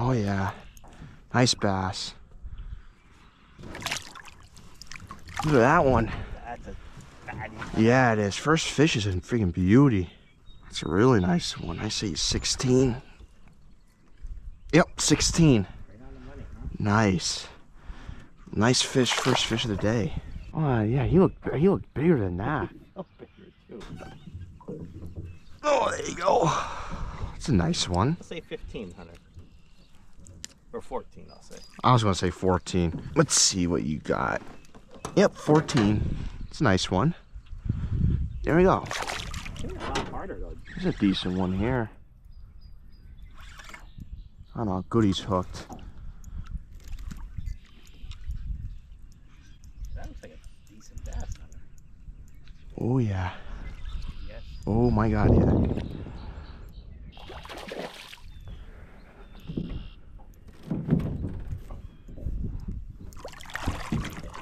Oh yeah, nice bass. Look at that one. That's a fatty. Yeah, it is. First fish is a freaking beauty. It's a really nice one. I say 16. Yep, 16. Right on the money, huh? Nice. Nice fish, first fish of the day. Oh yeah, he looked bigger than that. Oh, bigger too. Oh, there you go. It's a nice one. Let's say 15, Hunter. Or 14, I'll say. I was gonna say 14. Let's see what you got. Yep, 14. It's a nice one. There we go. It's a lot harder though. There's a decent one here. I don't know, Goody's hooked. That looks like a decent bass, Hunter. Oh yeah. Yes. Oh my God, yeah.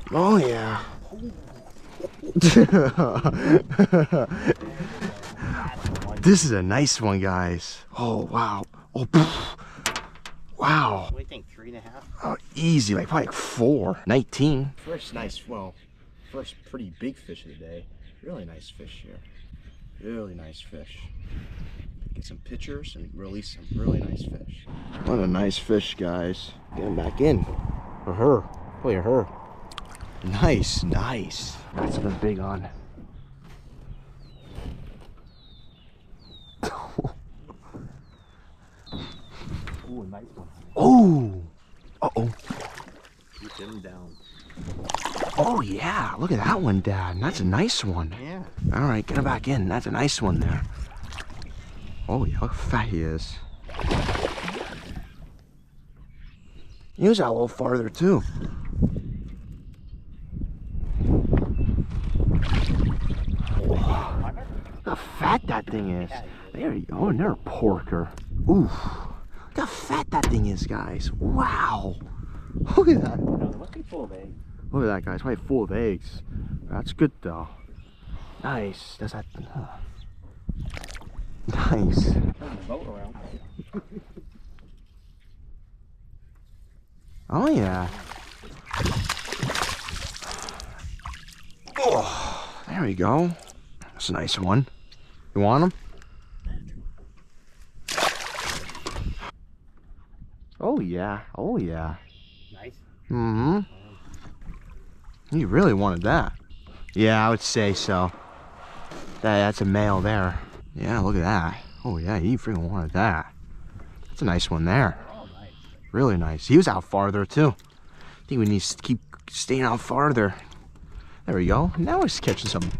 Oh yeah. This is a nice one, guys. Oh wow. Oh, wow. What do you think, 3.5? Oh, easy, like probably like 4. 19. First nice, well, first pretty big fish of the day. Really nice fish here. Really nice fish. Get some pictures and release some really nice fish. What a nice fish, guys. Get him back in. Or her. Probably her. Nice, nice. That's been big on. Ooh, nice one. Oh! Uh-oh. Keep him down. Oh, yeah. Look at that one, Dad. That's a nice one. Yeah. All right, get him back in. That's a nice one there. Oh, yeah. Look how fat he is. He was out a little farther, too. Oh, look how fat that thing is. There you go. Another porker. Oof. Look how fat that thing is, guys. Wow. Look at that. No, it must be full of eggs. Look at that, guys. Probably full of eggs. That's good, though. Nice. That's that. Nice. Turn the boat around. Oh, yeah. Oh, there we go. That's a nice one. You want him? Oh, yeah. Oh, yeah. Nice. Mm-hmm. You really wanted that. Yeah, I would say so. That's a male there. Yeah, look at that. Oh, yeah, he freaking wanted that. That's a nice one there. Oh, nice. Really nice. He was out farther, too. I think we need to keep staying out farther. There we go. Now we're catching some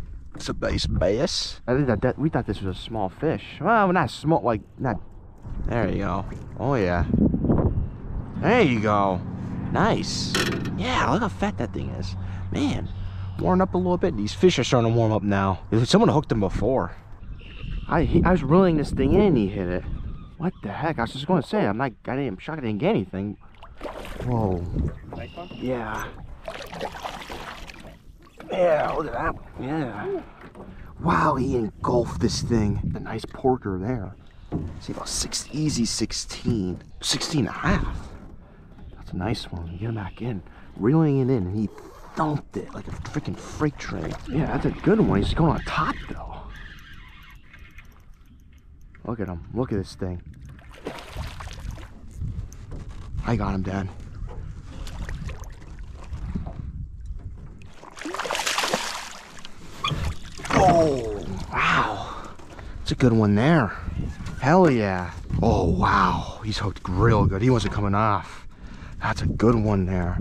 nice bass. I think that we thought this was a small fish. Well, not small, like, not. There you go. Oh, yeah. There you go. Nice. Yeah, look how fat that thing is. Man, warm up a little bit. These fish are starting to warm up now. Someone hooked them before. I was reeling this thing in and he hit it. What the heck? I was just going to say, I'm shocked I didn't get anything. Whoa. Nice one? Yeah. Yeah, look at that. Yeah. Wow, he engulfed this thing. The nice porker there. See, about easy 16. 16 and a half. That's a nice one. You get him back in. Reeling it in, and he thumped it like a freaking freight train. Yeah, that's a good one. He's going on top, though. Look at him. Look at this thing. I got him, Dad. Oh, wow. It's a good one there. Hell yeah. Oh, wow. He's hooked real good. He wasn't coming off. That's a good one there.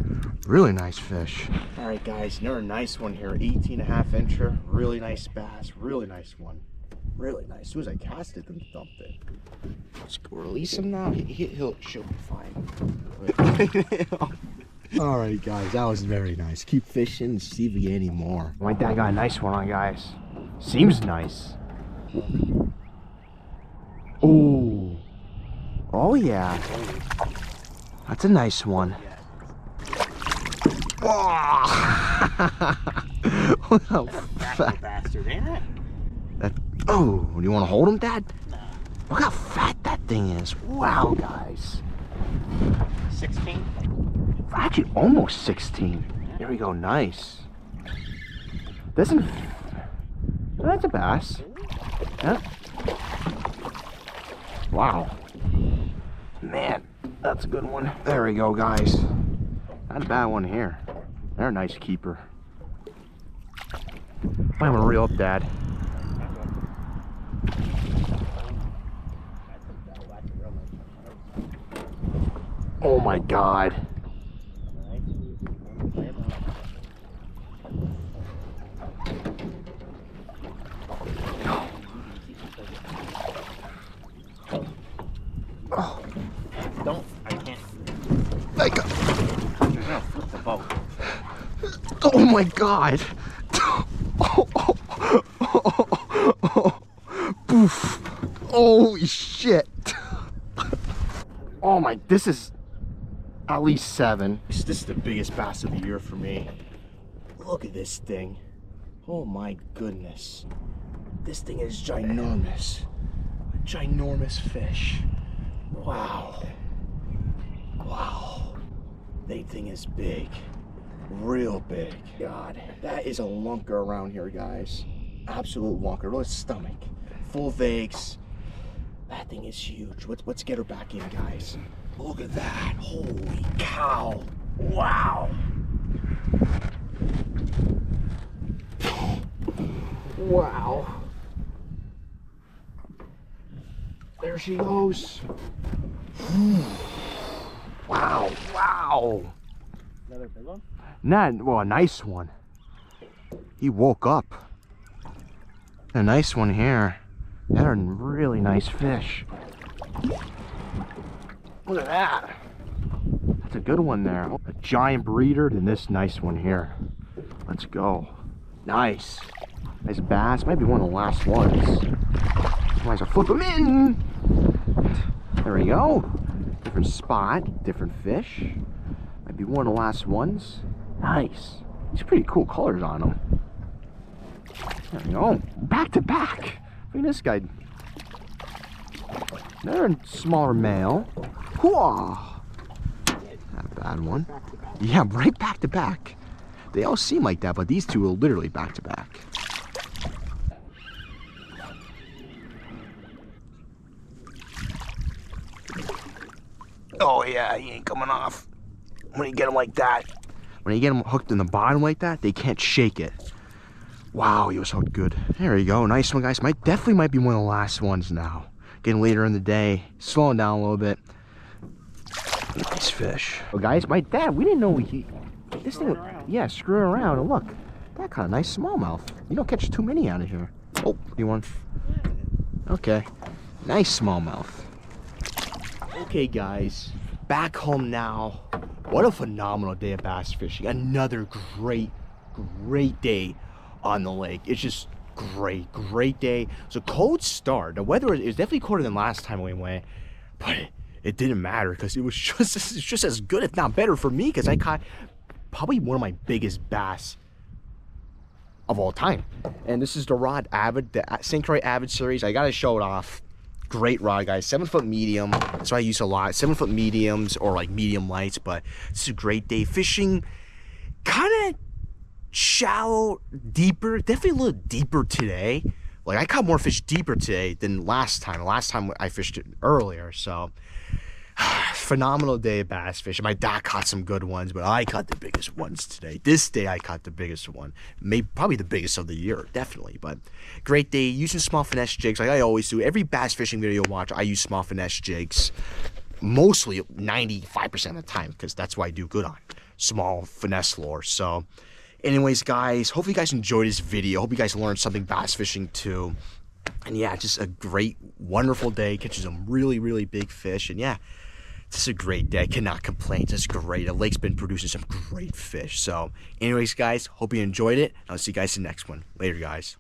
Really nice fish. All right, guys. Another nice one here. 18.5 incher. Really nice bass. Really nice one. Really nice. As soon as I cast it, then dumped it. Let's go release him now. She'll be fine. All right, guys. That was very nice. Keep fishing and see if we get any more. My dad got a nice one on, guys. Seems nice. Oh. Oh, yeah. That's a nice one. Oh. Fat bastard, ain't it? Oh, do you want to hold him, Dad? No. Look how fat that thing is. Wow, guys. 16? Actually, almost 16. Here we go, nice. That's a bass. Yeah. Wow. Man, that's a good one. There we go, guys. Not a bad one here. They're a nice keeper. I'm gonna reel up, Dad. Oh my God. Oh. Don't. I can't. I got. You're gonna flip the boat. Oh my God. Oh, oh, oh, oh, oh. Poof. Holy shit. Oh my, this is at least 7. This is the biggest bass of the year for me. Look at this thing. Oh my goodness. This thing is ginormous. A ginormous fish. Wow. Wow. That thing is big. Real big. God, that is a lunker around here, guys. Absolute lunker. Look at his stomach. Full vegs. That thing is huge. Let's get her back in, guys. Look at that. Holy cow. Wow. Wow. There she goes. Wow. Wow. Another big one? Well, a nice one. He woke up. A nice one here. They're a really nice fish. Look at that. That's a good one there. A giant breeder than this nice one here. Let's go. Nice. Nice bass. Might be one of the last ones. Might as well flip him in. There we go. Different spot, different fish. Might be one of the last ones. Nice. These pretty cool colors on them. There we go. Back to back. Look at this guy. They're a smaller male. Hooah! Not a bad one. Yeah, right back to back. They all seem like that, but these two are literally back to back. Oh yeah, he ain't coming off. When you get them like that, when you get them hooked in the bottom like that, they can't shake it. Wow, he was hooked good. There you go, nice one, guys. Definitely might be one of the last ones now. Getting later in the day, slowing down a little bit. Nice fish. Well, guys, my dad, we didn't know this thing, yeah, screwing around. And look, that kind of nice smallmouth. You don't catch too many out of here. Oh, you want? Okay, nice smallmouth. Okay, guys, back home now. What a phenomenal day of bass fishing. Another great day on the lake. It's just great day. It's a cold start. The weather is definitely colder than last time we went, but it didn't matter because it's just as good, if not better, for me, because I caught probably one of my biggest bass of all time. And this is the rod Avid, the St. Croix Avid Series. I gotta show it off. Great rod, guys. 7-foot medium. That's what I use a lot. 7-foot mediums or like medium lights. But this is a great day fishing. Kind of shallow, deeper. Definitely a little deeper today. Like I caught more fish deeper today than last time. Last time I fished it earlier. So phenomenal day of bass fishing. My dad caught some good ones, but I caught the biggest ones today. This day I caught the biggest one. Maybe probably the biggest of the year, definitely. But great day using small finesse jigs like I always do. Every bass fishing video you watch, I use small finesse jigs. Mostly 95% of the time, because that's what I do good on. Small finesse lure. So anyways, guys, hopefully you guys enjoyed this video. Hope you guys learned something bass fishing too. And yeah, just a great, wonderful day. Catching some really big fish. And yeah, this is a great day. I cannot complain. This is great. The lake's been producing some great fish. So anyways, guys, hope you enjoyed it. I'll see you guys in the next one. Later, guys.